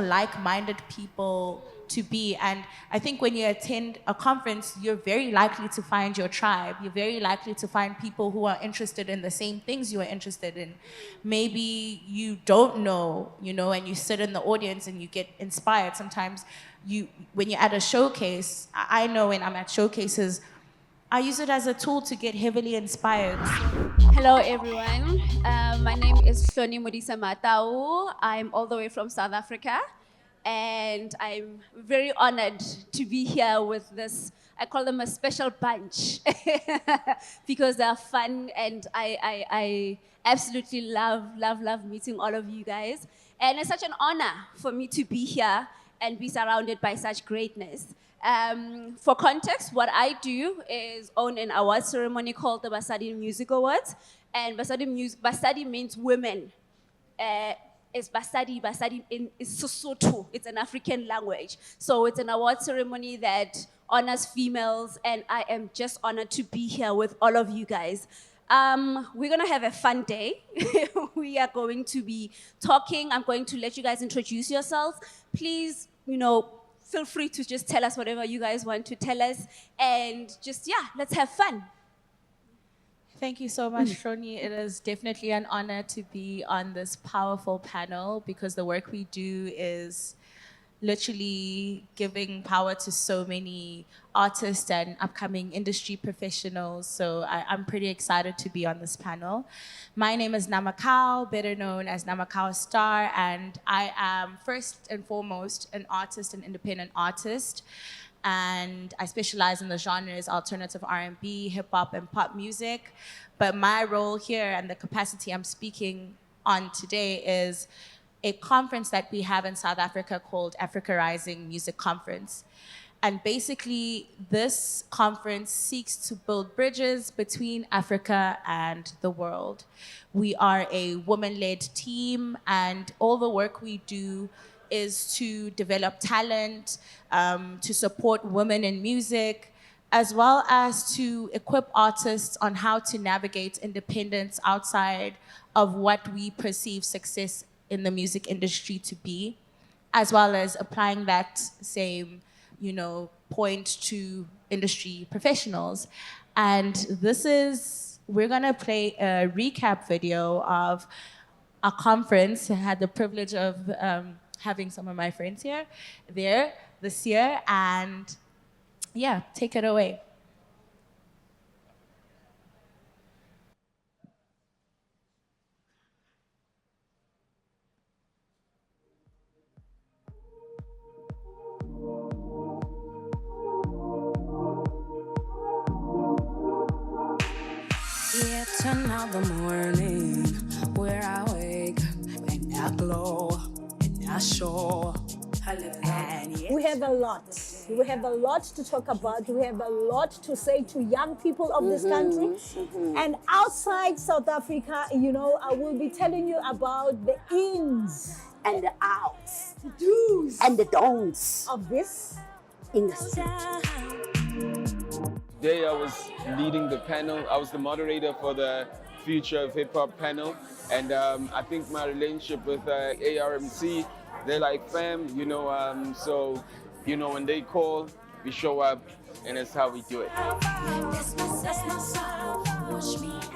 like-minded people to be. And I think when you attend a conference, you're very likely to find your tribe. You're very likely to find people who are interested in the same things you are interested in. Maybe you don't know, and you sit in the audience and you get inspired. Sometimes when you're at a showcase, I know when I'm at showcases, I use it as a tool to get heavily inspired. Hello, everyone. My name is Shoni Modisa Matau. I'm all the way from South Africa, and I'm very honored to be here with this. I call them a special bunch because they're fun, and I absolutely love meeting all of you guys. And it's such an honor for me to be here and be surrounded by such greatness. For context, what I do is own an award ceremony called the Basadi Music Awards. And Basadi means women. It's Basadi. Basadi is Sesotho. It's an African language. So it's an award ceremony that honors females, and I am just honored to be here with all of you guys. We're gonna have a fun day. We are going to be talking. I'm going to let you guys introduce yourselves. Please, feel free to just tell us whatever you guys want to tell us, and just, let's have fun. Thank you so much, Shoni. It is definitely an honor to be on this powerful panel because the work we do is literally giving power to so many artists and upcoming industry professionals. So I'm pretty excited to be on this panel. My name is Namakau, better known as Namakau Star, and I am first and foremost an artist, an independent artist. And I specialize in the genres alternative R&B, hip hop, and pop music. But my role here and the capacity I'm speaking on today is a conference that we have in South Africa called Africa Rising Music Conference. And basically, this conference seeks to build bridges between Africa and the world. We are a woman-led team, and all the work we do is to develop talent, to support women in music, as well as to equip artists on how to navigate independence outside of what we perceive success in the music industry to be, as well as applying that same, point to industry professionals. And we're gonna play a recap video of a conference. I had the privilege of having some of my friends there this year, and take it away. Yeah, turn out the morning where I wake and I glow and I show. We have a lot. We have a lot to talk about. We have a lot to say to young people of this country. And outside South Africa, I will be telling you about the ins and the outs, the do's and the don'ts of this industry. Today I was leading the panel. I was the moderator for the Future of Hip Hop panel. And I think my relationship with ARMC, they're like fam, so, when they call, we show up, and that's how we do it.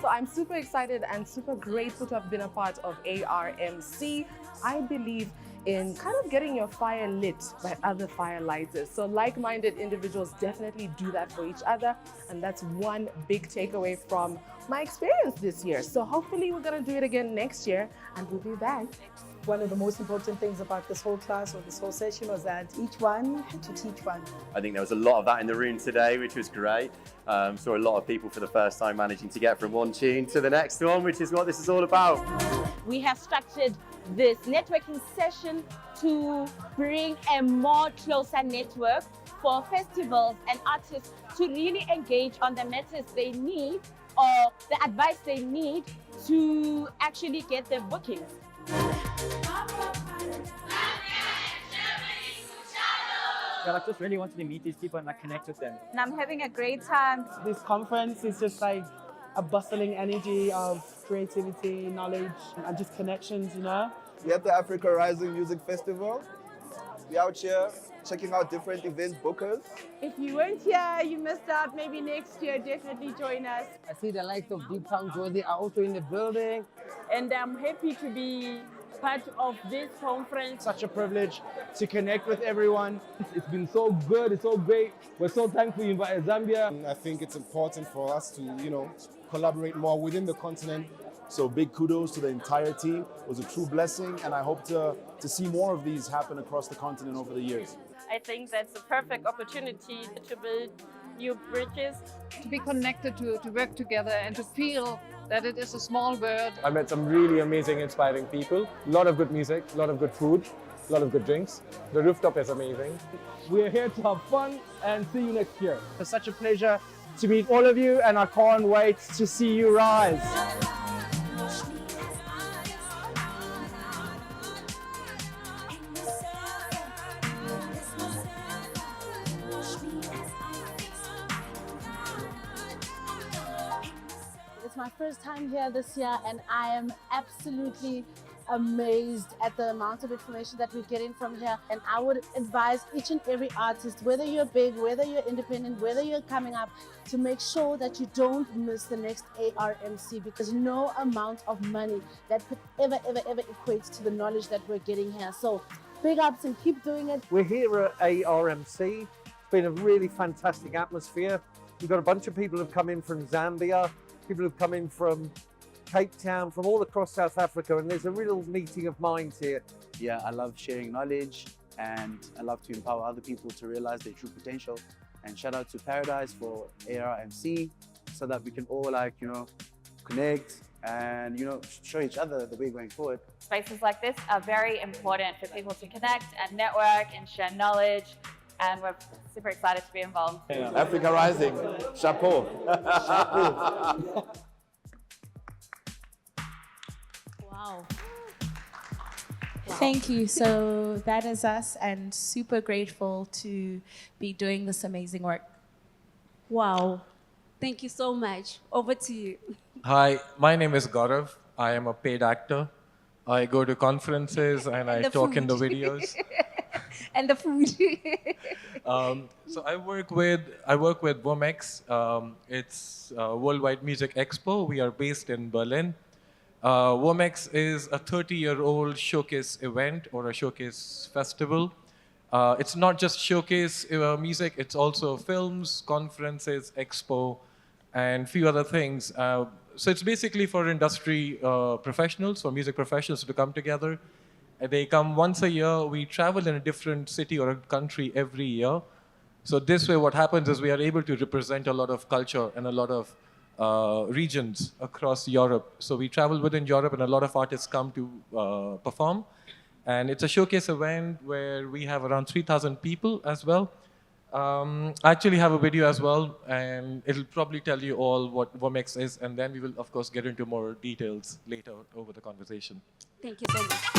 So I'm super excited and super grateful to have been a part of ARMC. I believe in kind of getting your fire lit by other fire lighters. So like-minded individuals definitely do that for each other. And that's one big takeaway from my experience this year. So hopefully we're gonna do it again next year, and we'll be back. One of the most important things about this whole class or this whole session was that each one had to teach one. I think there was a lot of that in the room today, which was great. Saw a lot of people for the first time managing to get from one tune to the next one, which is what this is all about. We have structured this networking session to bring a more closer network for festivals and artists to really engage on the matters they need or the advice they need to actually get their bookings. I just really wanted to meet these people and connect with them. And I'm having a great time. This conference is just like a bustling energy of creativity, knowledge, and just connections, We had the Africa Rising Music Festival, We're out here checking out different event bookers. If you weren't here, you missed out. Maybe next year, definitely join us. I see the likes of Deep Town Josie are also in the building. And I'm happy to be part of this conference. Such a privilege to connect with everyone. It's been so good, it's so great. We're so thankful you invited Zambia. I think it's important for us to, collaborate more within the continent. So big kudos to the entire team. It was a true blessing, and I hope to see more of these happen across the continent over the years. I think that's a perfect opportunity to build new bridges. To be connected, to work together, and to feel that it is a small world. I met some really amazing, inspiring people. A lot of good music, a lot of good food, a lot of good drinks. The rooftop is amazing. We're here to have fun and see you next year. It's such a pleasure to meet all of you, and I can't wait to see you rise. It's my first time here this year, and I am absolutely amazed at the amount of information that we're getting from here. And I would advise each and every artist, whether you're big, whether you're independent, whether you're coming up, to make sure that you don't miss the next ARMC, because no amount of money that could ever equate to the knowledge that we're getting here. So big ups and keep doing it. We're here at ARMC. It's been a really fantastic atmosphere. We've got a bunch of people who've come in from Zambia, people who've come in from Cape Town, from all across South Africa, and there's a real meeting of minds here. Yeah, I love sharing knowledge, and I love to empower other people to realize their true potential. And shout out to Paradise for ARMC, so that we can all connect and show each other the way going forward. Spaces like this are very important for people to connect and network and share knowledge, and we're super excited to be involved. Africa Rising, chapeau. Chapeau. Wow. Thank you. So that is us, and super grateful to be doing this amazing work. Wow. Thank you so much. Over to you. Hi, my name is Gaurav. I am a paid actor. I go to conferences and I talk in the videos. And the food. So I work with Womex. It's a Worldwide Music Expo. We are based in Berlin. Womex is a 30-year-old showcase event or a showcase festival. It's not just showcase music, it's also films, conferences, expo, and few other things. So it's basically for industry professionals, for music professionals to come together. They come once a year. We travel in a different city or a country every year. So this way what happens is we are able to represent a lot of culture and a lot of regions across Europe. So we travel within Europe and a lot of artists come to perform. And it's a showcase event where we have around 3,000 people as well. I actually have a video as well, and it'll probably tell you all what Womex is, and then we will, of course, get into more details later over the conversation. Thank you so much.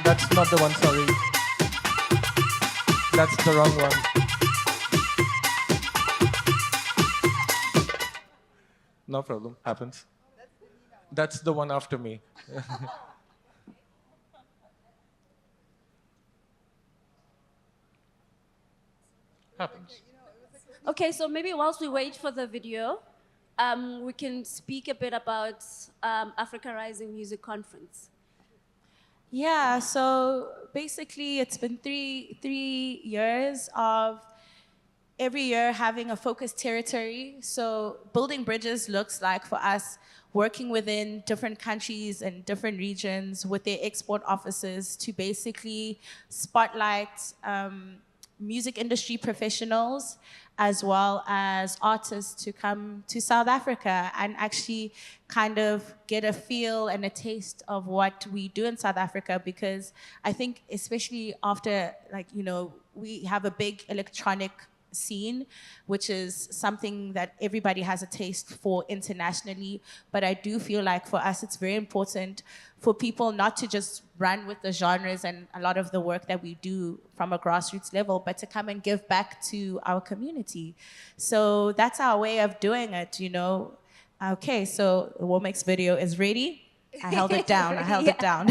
That's not the one, sorry. That's the wrong one. No problem, happens. That's the one after me. Happens. Okay, so maybe whilst we wait for the video, we can speak a bit about Africa Rising Music Conference. Yeah, so basically it's been three years of every year having a focused territory. So building bridges looks like for us working within different countries and different regions with their export offices to basically spotlight music industry professionals as well as artists to come to South Africa and actually kind of get a feel and a taste of what we do in South Africa, because I think especially after, we have a big electronic scene, which is something that everybody has a taste for internationally. But I do feel like for us, it's very important for people not to just run with the genres and a lot of the work that we do from a grassroots level, but to come and give back to our community. So that's our way of doing it, Okay, so the Womex video is ready. I held it down, I held it down.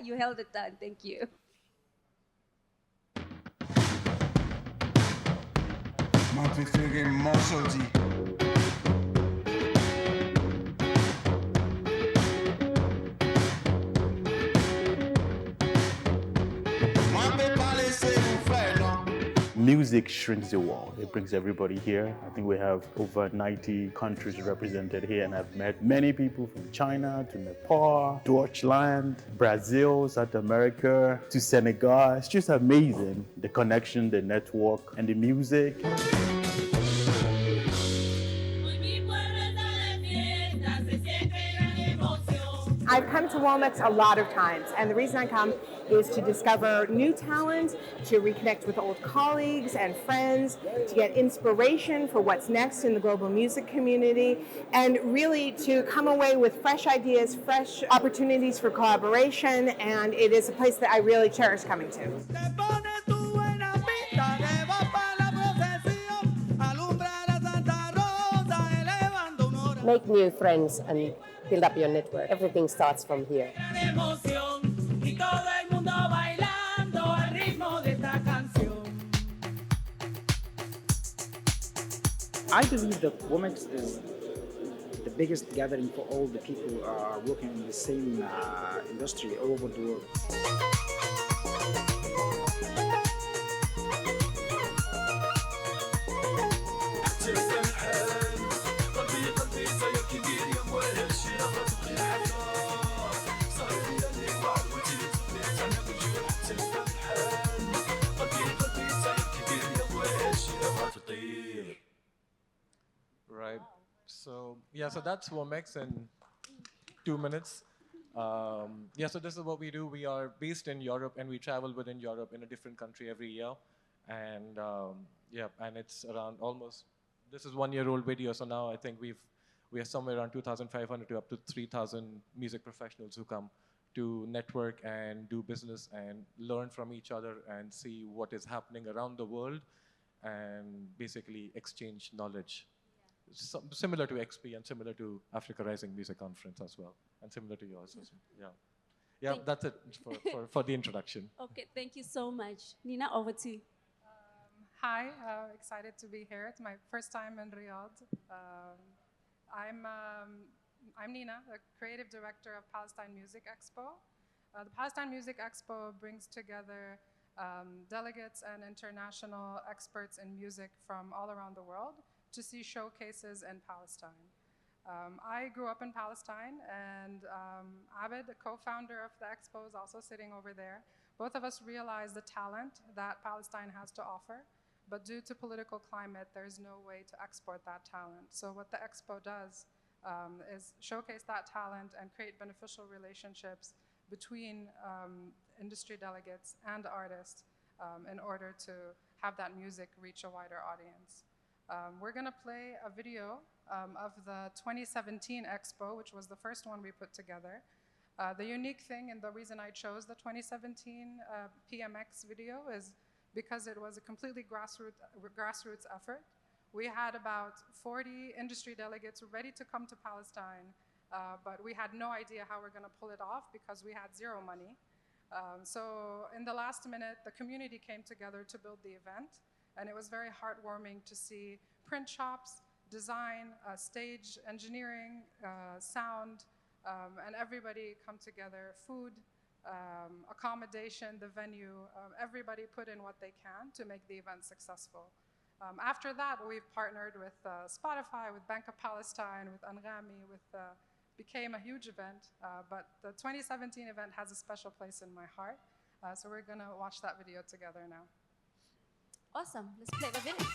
You held it down, thank you. Music shrinks the world. It brings everybody here. I think we have over 90 countries represented here, and I've met many people from China to Nepal, Deutschland, Brazil, South America, to Senegal. It's just amazing, the connection, the network, and the music. I've come to Womex a lot of times, and the reason I come is to discover new talent, to reconnect with old colleagues and friends, to get inspiration for what's next in the global music community, and really to come away with fresh ideas, fresh opportunities for collaboration, and it is a place that I really cherish coming to. Make new friends and build up your network. Everything starts from here. I believe that Womex is the biggest gathering for all the people who are working in the same industry all over the world. Right. So yeah, so that's Womex in 2 minutes. Yeah, so this is what we do. We are based in Europe, and we travel within Europe in a different country every year. And yeah, and it's around almost, this is 1 year old video, so now I think we are somewhere around 2,500 to up to 3,000 music professionals who come to network and do business and learn from each other and see what is happening around the world and basically exchange knowledge. Similar to XP and similar to Africa Rising Music Conference as well, and similar to yours as well. Yeah, yeah, that's it for the introduction. Okay, thank you so much. Nina, over to you. Hi, excited to be here. It's my first time in Riyadh. I'm Nina, the creative director of Palestine Music Expo. The Palestine Music Expo brings together delegates and international experts in music from all around the world to see showcases in Palestine. I grew up in Palestine, and Abed, the co-founder of the expo, is also sitting over there. Both of us realize the talent that Palestine has to offer, but due to political climate, there's no way to export that talent. So what the expo does is showcase that talent and create beneficial relationships between industry delegates and artists in order to have that music reach a wider audience. We're going to play a video of the 2017 Expo, which was the first one we put together. The unique thing and the reason I chose the 2017 PMX video is because it was a completely grassroots effort. We had about 40 industry delegates ready to come to Palestine, but we had no idea how we're going to pull it off because we had zero money. So in the last minute, the community came together to build the event. And it was very heartwarming to see print shops, design, stage engineering, sound, and everybody come together, food, accommodation, the venue, everybody put in what they can to make the event successful. After that, we've partnered with Spotify, with Bank of Palestine, with Anghami, became a huge event, but the 2017 event has a special place in my heart. So we're gonna watch that video together now. Awesome. Let's play the video.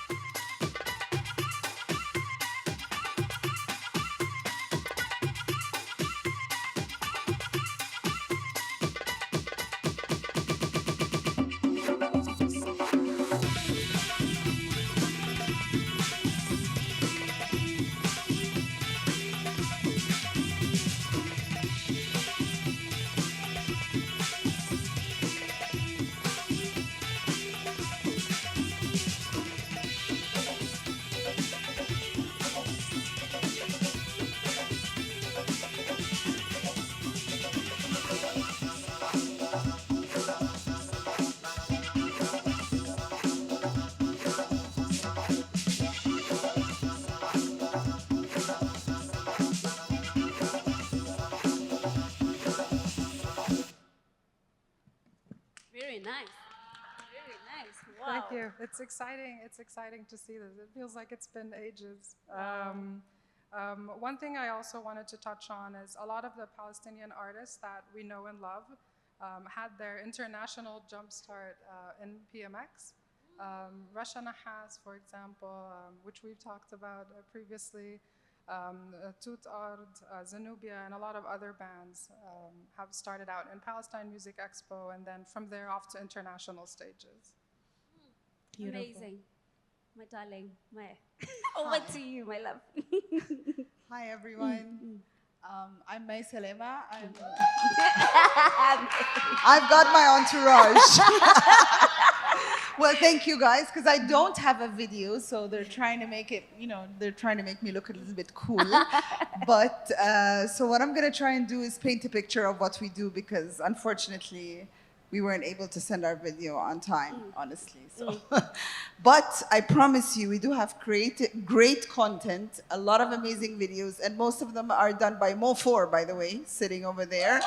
Very nice. Very nice. Wow. Thank you. It's exciting. It's exciting to see this. It feels like it's been ages. One thing I also wanted to touch on is a lot of the Palestinian artists that we know and love had their international jumpstart in PMX. Russia Nahas, for example, which we've talked about previously, Tut Ard, Zenubia, and a lot of other bands have started out in Palestine Music Expo, and then from there off to international stages. Beautiful. Amazing. My darling, over to you, my love. Hi, everyone. I'm May Selema. I've got my entourage. Well, thank you guys, because I don't have a video, so they're trying to make it, they're trying to make me look a little bit cool. But, so what I'm going to try and do is paint a picture of what we do, because unfortunately, we weren't able to send our video on time, honestly. So, but I promise you, we do have great content, a lot of amazing videos, and most of them are done by Mo4, by the way, sitting over there.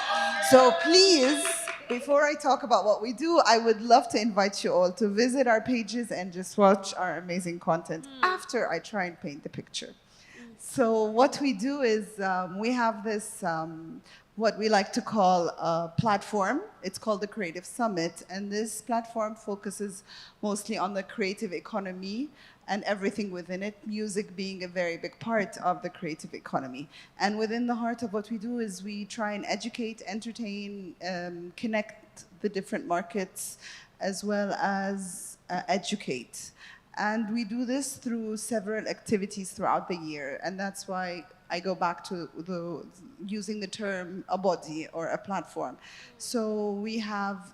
So please, before I talk about what we do, I would love to invite you all to visit our pages and just watch our amazing content after I try and paint the picture. So what we do is we have this what we like to call a platform. It's called the Creative Summit, and this platform focuses mostly on the creative economy and everything within it, music being a very big part of the creative economy. And within the heart of what we do is we try and educate, entertain, connect the different markets, as well as educate. And we do this through several activities throughout the year, and that's why I go back to using the term a body or a platform. So we have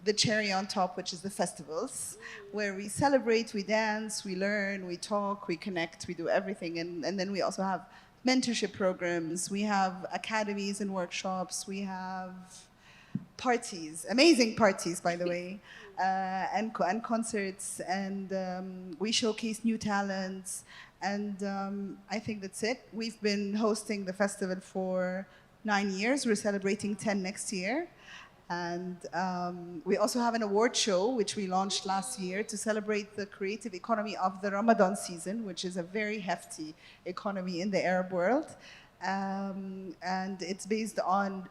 the cherry on top, which is the festivals, where we celebrate, we dance, we learn, we talk, we connect, we do everything. And then we also have mentorship programs, we have academies and workshops, we have parties, amazing parties, by the way, and concerts, and we showcase new talents. And I think that's it. We've been hosting the festival for 9 years. We're celebrating 10 next year. And we also have an award show, which we launched last year to celebrate the creative economy of the Ramadan season, which is a very hefty economy in the Arab world. And it's based on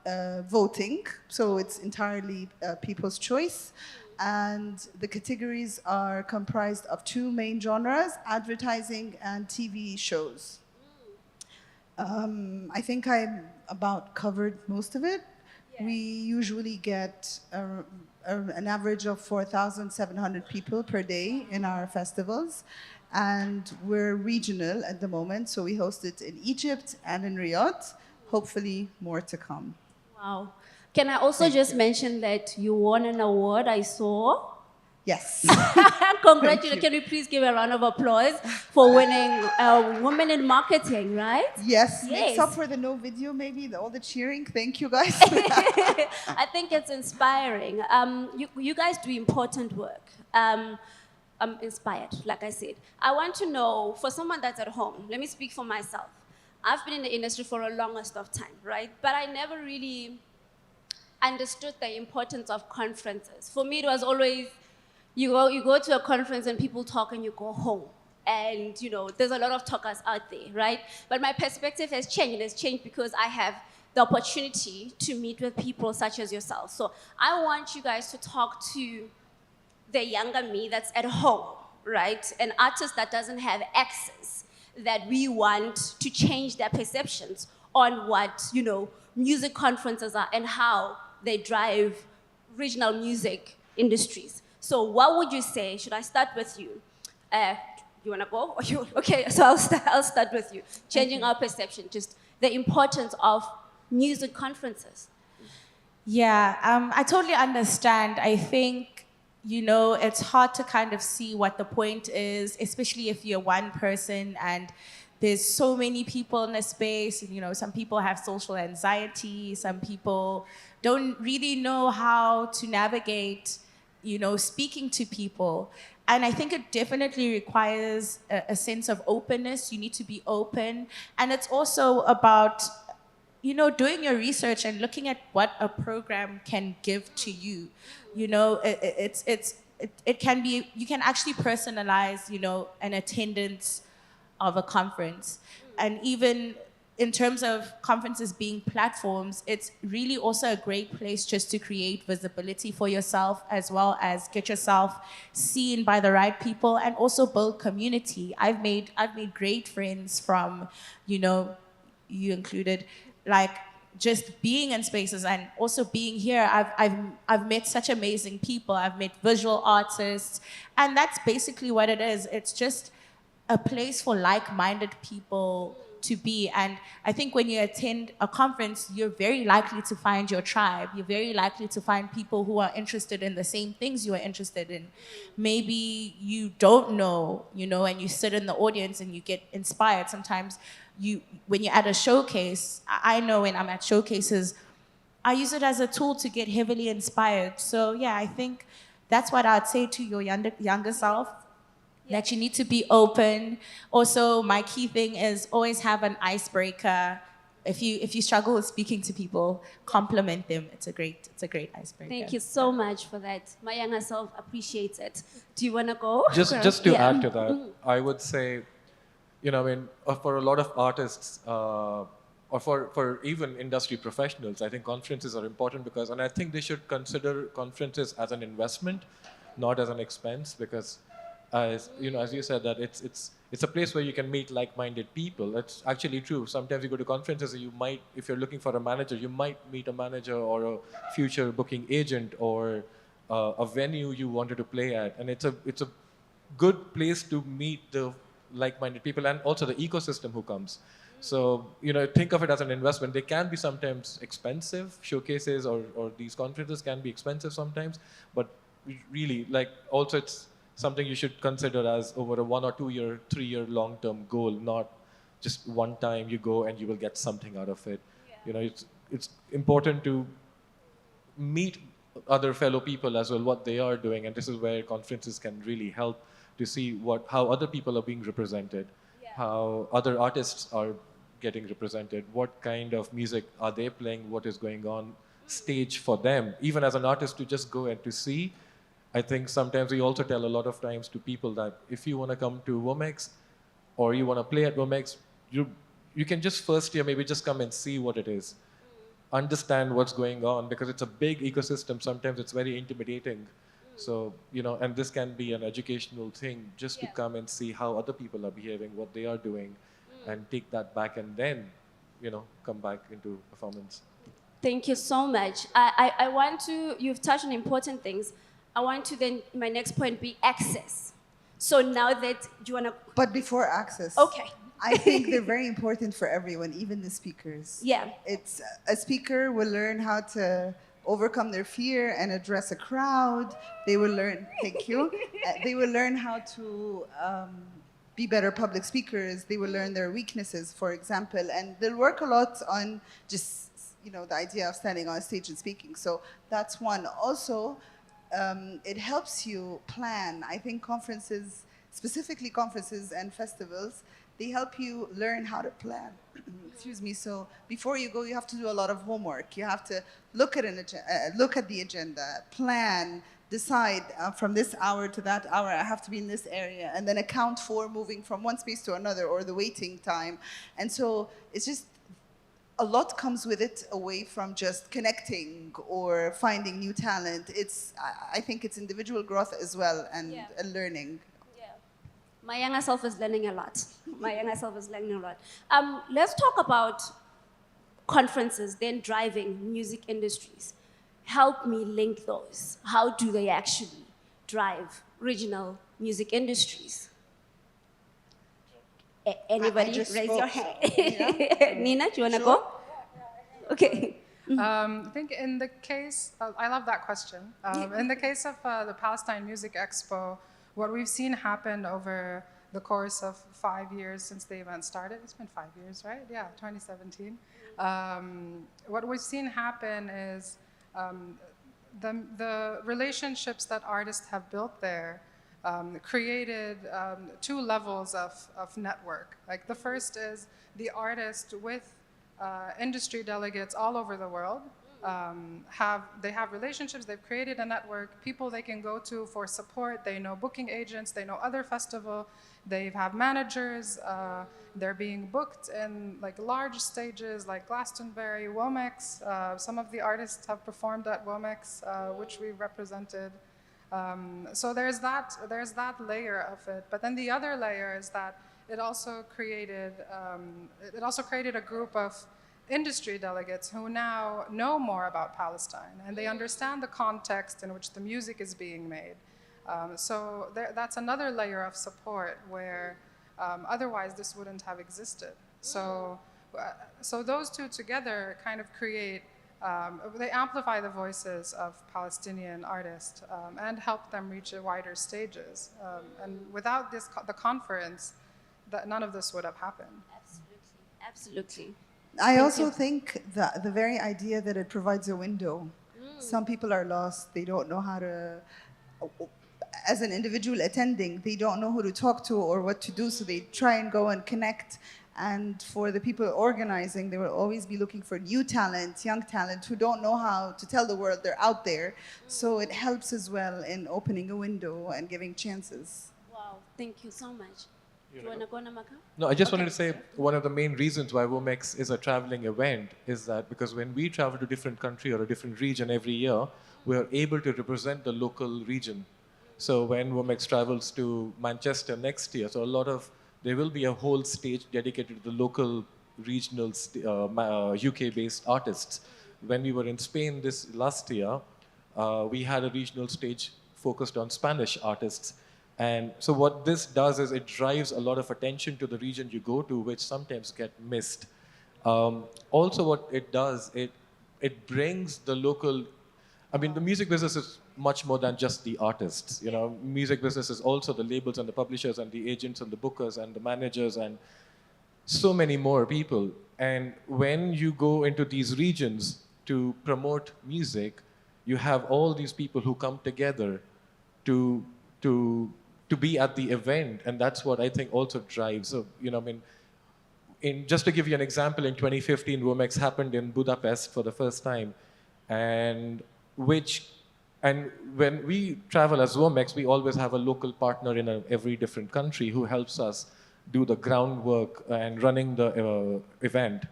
voting, so it's entirely people's choice. And the categories are comprised of 2 main genres, advertising and TV shows. I think I about covered most of it. Yeah. We usually get an average of 4,700 people per day in our festivals. And we're regional at the moment, so we host it in Egypt and in Riyadh. Hopefully more to come. Wow. Can I also just mention that you won an award, I saw? Yes. Congratulations. Can we please give a round of applause for winning Women in Marketing, right? Yes. Makes up for the no video, maybe, all the cheering. Thank you, guys. I think it's inspiring. You guys do important work. I'm inspired, like I said. I want to know, for someone that's at home, let me speak for myself. I've been in the industry for the longest of time, right? But I never really understood the importance of conferences. For me, it was always, you go to a conference and people talk and you go home. And there's a lot of talkers out there, right? But my perspective has changed. It has changed because I have the opportunity to meet with people such as yourself. So I want you guys to talk to the younger me that's at home, right? An artist that doesn't have access, that we want to change their perceptions on what, music conferences are and how they drive regional music industries. So what would you say? Should I start with you? You wanna go? Or you, okay, so I'll start with you. Changing our perception, just the importance of music conferences. Yeah, I totally understand. I think, it's hard to kind of see what the point is, especially if you're one person and there's so many people in a space. Some people have social anxiety. Some people don't really know how to navigate, speaking to people. And I think it definitely requires a sense of openness. You need to be open. And it's also about doing your research and looking at what a program can give to you. It can be, you can actually personalize, an attendance of a conference. And even in terms of conferences being platforms, it's really also a great place just to create visibility for yourself, as well as get yourself seen by the right people, and also build community. I've made great friends from, you included, like just being in spaces and also being here. I've met such amazing people. I've met visual artists, and that's basically what it is. It's just a place for like-minded people to be. And I think when you attend a conference, you're very likely to find your tribe. You're very likely to find people who are interested in the same things you are interested in. Maybe you don't know, and you sit in the audience and you get inspired. Sometimes when you're at a showcase, I know when I'm at showcases, I use it as a tool to get heavily inspired. So yeah, I think that's what I'd say to your younger self, that you need to be open. Also, my key thing is always have an icebreaker. If you struggle with speaking to people, compliment them. It's a great icebreaker. Thank you so much for that. My younger self appreciates it. Do you want to go? Just to Yeah. add to that, I would say, for a lot of artists, or for even industry professionals, I think conferences are important and I think they should consider conferences as an investment, not as an expense, because as you said, that it's a place where you can meet like-minded people. It's actually true. Sometimes you go to conferences, you might, if you're looking for a manager, you might meet a manager or a future booking agent, or a venue you wanted to play at, and it's a good place to meet the like-minded people and also the ecosystem who comes. So, think of it as an investment. They can be sometimes expensive. Showcases or these conferences can be expensive sometimes, but really, also it's something you should consider as over a 1 or 2 year, 3 year long-term goal, not just one time you go and you will get something out of it. It's important to meet other fellow people as well, what they are doing, and this is where conferences can really help to see how other people are being represented, how other artists are getting represented, what kind of music are they playing, what is going on stage for them, even as an artist, to just go and to see. I think sometimes we also tell a lot of times to people that if you want to come to Womex or you want to play at Womex, you can just first year maybe just come and see what it is. Understand what's going on, because it's a big ecosystem. Sometimes it's very intimidating. So, and this can be an educational thing, just to come and see how other people are behaving, what they are doing, and take that back and then, come back into performance. Thank you so much. I want to, you've touched on important things. I want to then, my next point be access. So now that, do you want to? But before access. Okay. I think they're very important for everyone, even the speakers. Yeah. It's a speaker will learn how to overcome their fear and address a crowd. They will learn, thank you. They will learn how to be better public speakers. They will learn their weaknesses, for example, and they'll work a lot on just, the idea of standing on stage and speaking. So that's one. Also, it helps you plan. I think conferences, specifically conferences and festivals, they help you learn how to plan. Excuse me. So before you go, you have to do a lot of homework. You have to look at the agenda, plan, decide from this hour to that hour, I have to be in this area, and then account for moving from one space to another, or the waiting time. And so it's just, a lot comes with it, away from just connecting or finding new talent. I think it's individual growth as well, and learning. My younger self is learning a lot. My younger self is learning a lot. Let's talk about conferences, then driving music industries. Help me link those. How do they actually drive regional music industries? Anybody raise your hand? Nina, do you want to go? Okay. I think in the case, I love that question. In the case of the Palestine Music Expo, what we've seen happen over the course of 5 years since the event started, it's been 5 years, right? Yeah, 2017. What we've seen happen is the relationships that artists have built there created 2 levels of network. Like, the first is the artist with industry delegates all over the world. They have relationships, they've created a network, people they can go to for support. They know booking agents, they know other festival, they have managers, they're being booked in like large stages like Glastonbury, Womex. Some of the artists have performed at Womex, which we represented. So there's that layer of it. But then the other layer is that it also created a group of industry delegates who now know more about Palestine, and they understand the context in which the music is being made. So that's another layer of support where otherwise this wouldn't have existed. So those two together kind of create, they amplify the voices of Palestinian artists and help them reach wider stages. And without the conference, none of this would have happened. Absolutely. I also think that the very idea that it provides a window. Some people are lost. They don't know how to, as an individual attending, they don't know who to talk to or what to do, so they try and go and connect. And for the people organizing, they will always be looking for new talent, young talent, who don't know how to tell the world they're out there. So it helps as well in opening a window and giving chances. Wow, thank you so much. Do you want to go, Namaka? No, I just wanted to say one of the main reasons why Womex is a traveling event is that because when we travel to a different country or a different region every year, we are able to represent the local region. So when Womex travels to Manchester next year, there will be a whole stage dedicated to the local regional UK-based artists. When we were in Spain this last year, we had a regional stage focused on Spanish artists. And so what this does is it drives a lot of attention to the region you go to, which sometimes get missed. Also what it does, it brings the local, I mean, the music business is much more than just the artists. You know, music business is also the labels and the publishers and the agents and the bookers and the managers and so many more people. And when you go into these regions to promote music, you have all these people who come together to be at the event, and that's what I think also drives. So, you know, I mean, just to give you an example, in 2015, Womex happened in Budapest for the first time, and when we travel as Womex, we always have a local partner in every different country who helps us do the groundwork and running the event.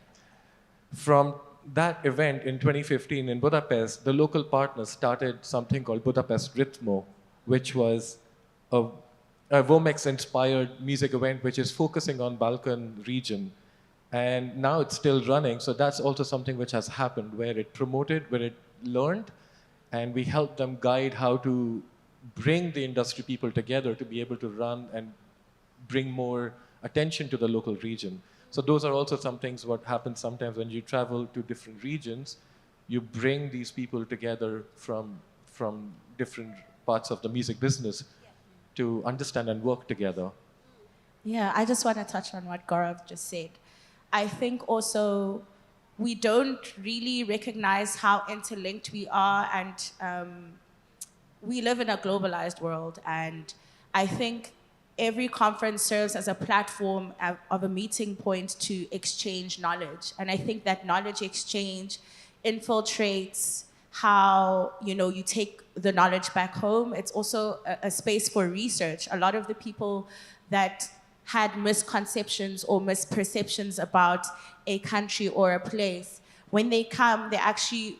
From that event in 2015 in Budapest, the local partner started something called Budapest Ritmo, which was a Womex-inspired music event which is focusing on Balkan region. And now it's still running, so that's also something which has happened, where it promoted, where it learned, and we helped them guide how to bring the industry people together to be able to run and bring more attention to the local region. So those are also some things what happens sometimes when you travel to different regions. You bring these people together from different parts of the music business to understand and work together. Yeah, I just want to touch on what Gaurav just said. I think also we don't really recognize how interlinked we are, and we live in a globalized world, and I think every conference serves as a platform of a meeting point to exchange knowledge. And I think that knowledge exchange infiltrates how you take the knowledge back home. It's also a space for research. A lot of the people that had misconceptions or misperceptions about a country or a place, when they come, they actually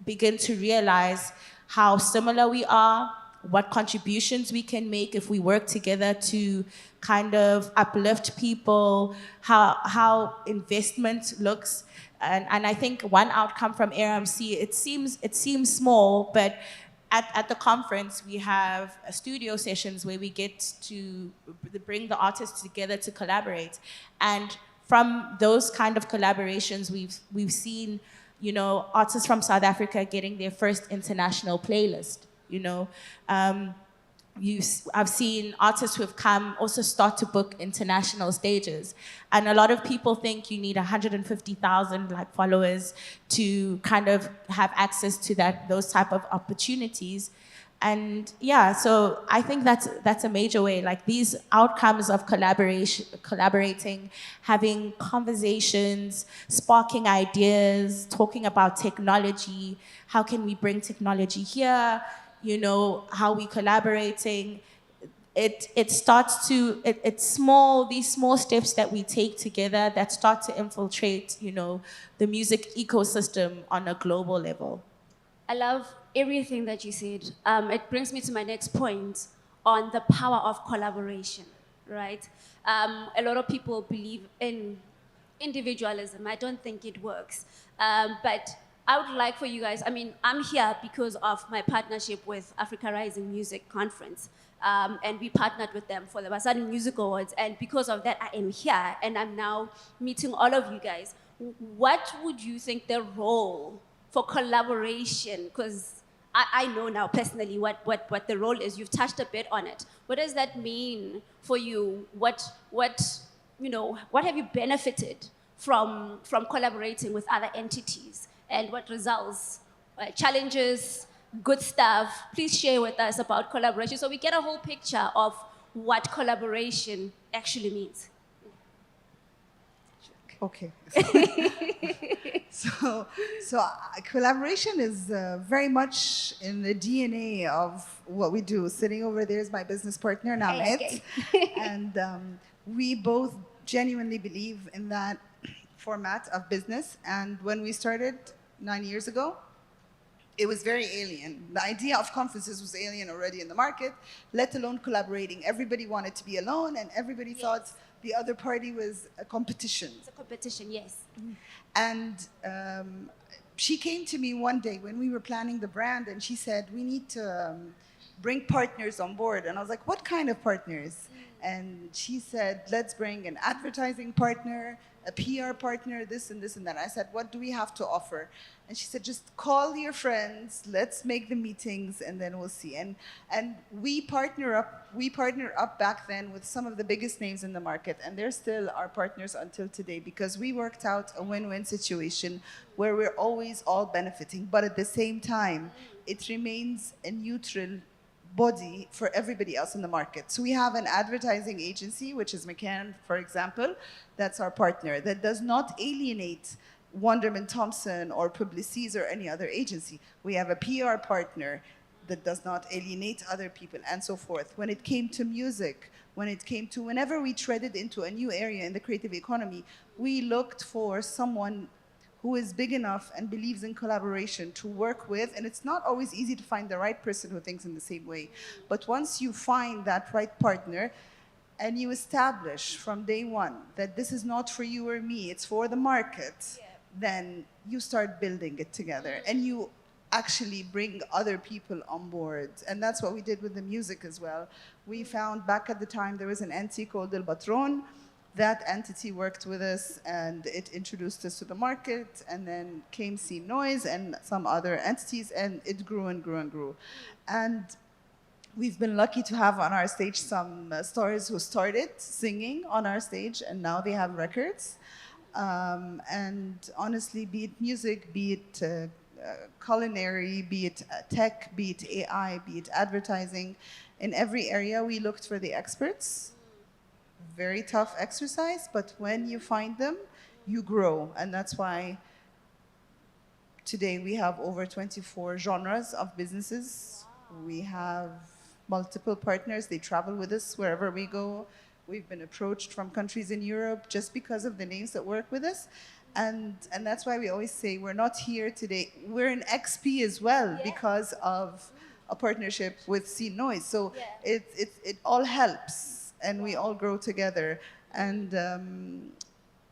begin to realize how similar we are, what contributions we can make if we work together to kind of uplift people, how investment looks. And I think one outcome from ARMC, it seems small, but at the conference, we have studio sessions where we get to bring the artists together to collaborate. And from those kind of collaborations, we've seen, artists from South Africa getting their first international playlist. I've seen artists who have come also start to book international stages. And a lot of people think you need 150,000 followers to kind of have access to those type of opportunities. And yeah, so I think that's a major way. Like these outcomes of collaborating, having conversations, sparking ideas, talking about technology. How can we bring technology here? You know, how we collaborating. It starts to it's small, these small steps that we take together that start to infiltrate, you know, the music ecosystem on a global level. I love everything that you said. It brings me to my next point on the power of collaboration, right? A lot of people believe in individualism. I don't think it works. But I would like for you guys, I mean, I'm here because of my partnership with Africa Rising Music Conference. And we partnered with them for the Basadi Music Awards. And because of that, I am here and I'm now meeting all of you guys. What would you think the role for collaboration, because I know now personally what the role is. You've touched a bit on it. What does that mean for you? What have you benefited from collaborating with other entities, and what results, challenges, good stuff? Please share with us about collaboration so we get a whole picture of what collaboration actually means. Okay. So collaboration is very much in the DNA of what we do. Sitting over there is my business partner, Namet. And we both genuinely believe in that format of business. And when we started 9 years ago, it was very alien. The idea of conferences was alien already in the market, let alone collaborating. Everybody wanted to be alone, and everybody thought the other party was a competition. It's a competition, yes. And she came to me one day when we were planning the brand, and she said, we need to bring partners on board. And I was like, what kind of partners? And she said, let's bring an advertising partner, a PR partner, this and this and that. I said, what do we have to offer? And she said, just call your friends, let's make the meetings, and then we'll see. And we partner up back then with some of the biggest names in the market, and they're still our partners until today, because we worked out a win-win situation where we're always all benefiting, but at the same time, it remains a neutral body for everybody else in the market. So we have an advertising agency, which is McCann, for example, that's our partner, that does not alienate Wonderman Thompson or Publicis or any other agency. We have a PR partner that does not alienate other people, and so forth. When it came to music, whenever we treaded into a new area in the creative economy, we looked for someone who is big enough and believes in collaboration to work with. And it's not always easy to find the right person who thinks in the same way. But once you find that right partner and you establish from day one that this is not for you or me, it's for the market, then you start building it together and you actually bring other people on board. And that's what we did with the music as well. We found back at the time there was an entity called El Patron. That entity worked with us and it introduced us to the market, and then came Scene Noise and some other entities, and it grew and grew and grew. And we've been lucky to have on our stage some stars who started singing on our stage and now they have records. And honestly, be it music, be it culinary, be it tech, be it AI, be it advertising, in every area we looked for the experts. Very tough exercise, but when you find them, you grow. And that's why today we have over 24 genres of businesses. We have multiple partners. They travel with us wherever we go. We've been approached from countries in Europe just because of the names that work with us. And that's why we always say we're not here today. We're in XP as well because of a partnership with Scene Noise. So it all helps. And we all grow together. And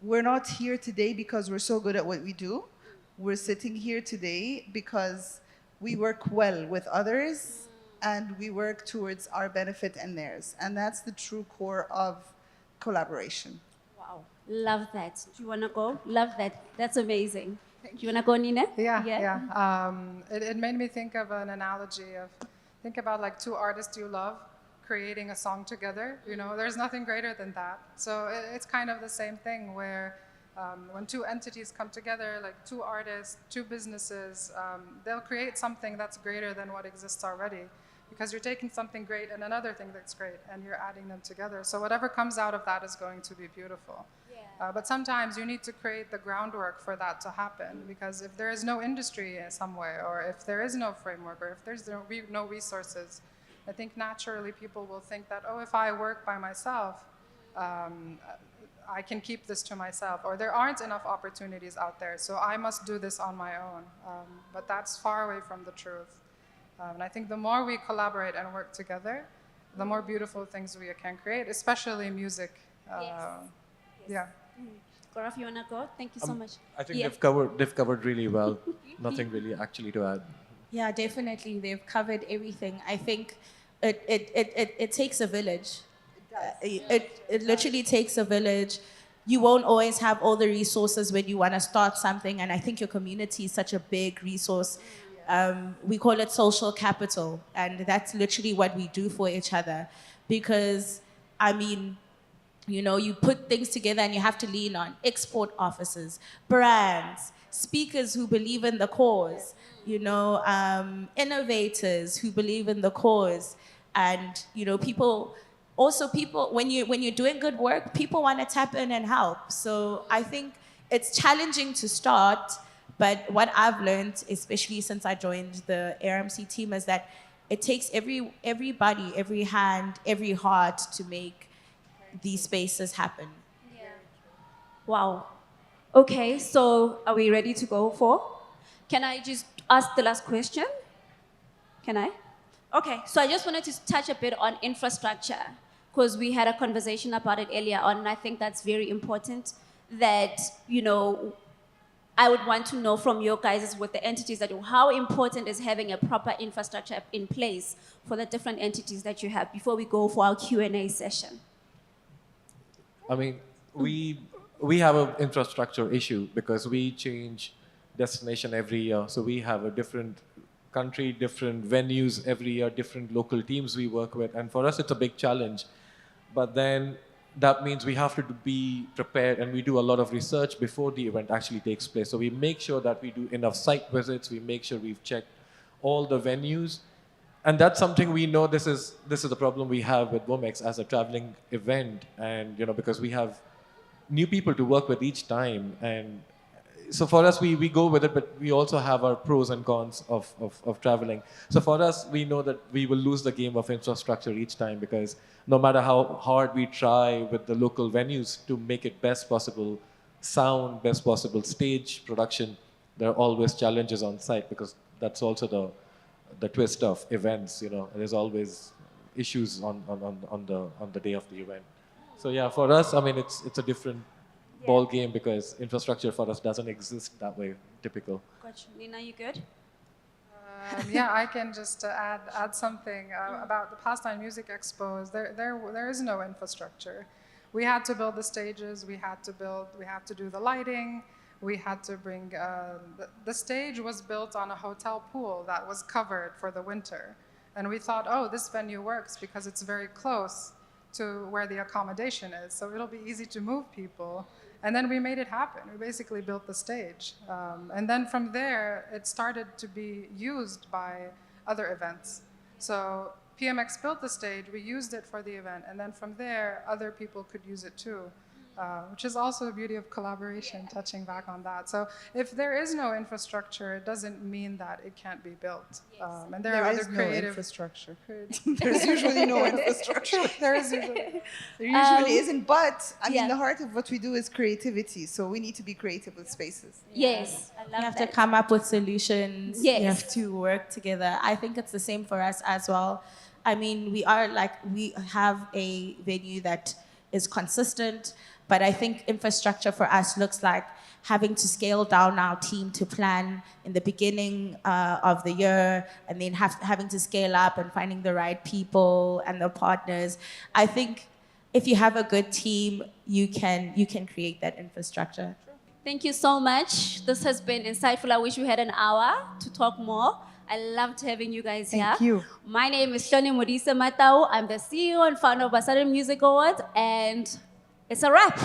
we're not here today because we're so good at what we do. We're sitting here today because we work well with others and we work towards our benefit and theirs. And that's the true core of collaboration. Wow, love that. Do you want to go? Love that. That's amazing. Do you want to go, Nina? Yeah. It made me think of an analogy of, think about like two artists you love creating a song together. You know, there's nothing greater than that. So it's kind of the same thing where when two entities come together, like two artists, two businesses, they'll create something that's greater than what exists already. because you're taking something great and another thing that's great and you're adding them together. So whatever comes out of that is going to be beautiful. But sometimes you need to create the groundwork for that to happen, because if there is no industry somewhere, or if there is no framework, or if there's no resources, I think naturally people will think that, oh, if I work by myself, I can keep this to myself, or there aren't enough opportunities out there, so I must do this on my own. But that's far away from the truth. And I think the more we collaborate and work together, the more beautiful things we can create, especially music. Yeah. Gaurav, you wanna go? Thank you so much. I think they've covered really well. Nothing really actually to add. Yeah, definitely. They've covered everything. I think it takes a village. It literally takes a village. You won't always have all the resources when you want to start something, and I think your community is such a big resource. We call it social capital, and that's literally what we do for each other. Because, I mean, you know, you put things together and you have to lean on export offices, brands, speakers who believe in the cause, you know, innovators who believe in the cause, and, you know, people, when you're doing good work, people want to tap in and help. So I think it's challenging to start, but what I've learned, especially since I joined the ARMC team, is that it takes everybody, every hand, every heart to make these spaces happen. Wow. Okay, so are we ready to go for? Can I just ask the last question? Can I? Okay, so I just wanted to touch a bit on infrastructure, because we had a conversation about it earlier on, and I think that's very important that, you know, I would want to know from your guys with the entities that how important is having a proper infrastructure in place for the different entities that you have before we go for our Q&A session. I mean, we have an infrastructure issue because we change destination every year. So we have a different country, different venues every year, different local teams we work with. And for us, it's a big challenge. But then that means we have to be prepared, and we do a lot of research before the event actually takes place. So we make sure that we do enough site visits. We make sure we've checked all the venues. And that's something we know this is the problem we have with Womex as a traveling event. And, you know, because we have new people to work with each time. And so for us, we go with it, but we also have our pros and cons of traveling. So for us, we know that we will lose the game of infrastructure each time, because no matter how hard we try with the local venues to make it best possible sound, best possible stage production, there are always challenges on site, because that's also the twist of events, you know. There's always issues on the day of the event. So yeah, for us, I mean, it's a different ball game, because infrastructure for us doesn't exist that way, typical. Gotcha. Nina, you good? Yeah, I can just add something about the Palestine Music Expos. There is no infrastructure. We had to build the stages. We had to do the lighting. We had to bring, the stage was built on a hotel pool that was covered for the winter. And we thought, oh, this venue works because it's very close to where the accommodation is, so it'll be easy to move people. And then we made it happen. We basically built the stage. And then from there, it started to be used by other events. So PMX built the stage, we used it for the event, and then from there, other people could use it too. Which is also the beauty of collaboration, touching back on that. So if there is no infrastructure, it doesn't mean that it can't be built. And there are other creative... infrastructure. There's usually no infrastructure. There usually isn't, but I mean, the heart of what we do is creativity, so we need to be creative with spaces. Yes, I love You have to come up with solutions. Yes. You have to work together. I think it's the same for us as well. I mean, we have a venue that is consistent, but I think infrastructure for us looks like having to scale down our team to plan in the beginning of the year, and then having to scale up and finding the right people and the partners. I think if you have a good team, you can create that infrastructure. Thank you so much. This has been insightful. I wish we had an hour to talk more. I loved having you guys here. Thank you. My name is Shoni Modisa Matau. I'm the CEO and founder of Basara Music Awards, and it's a wrap.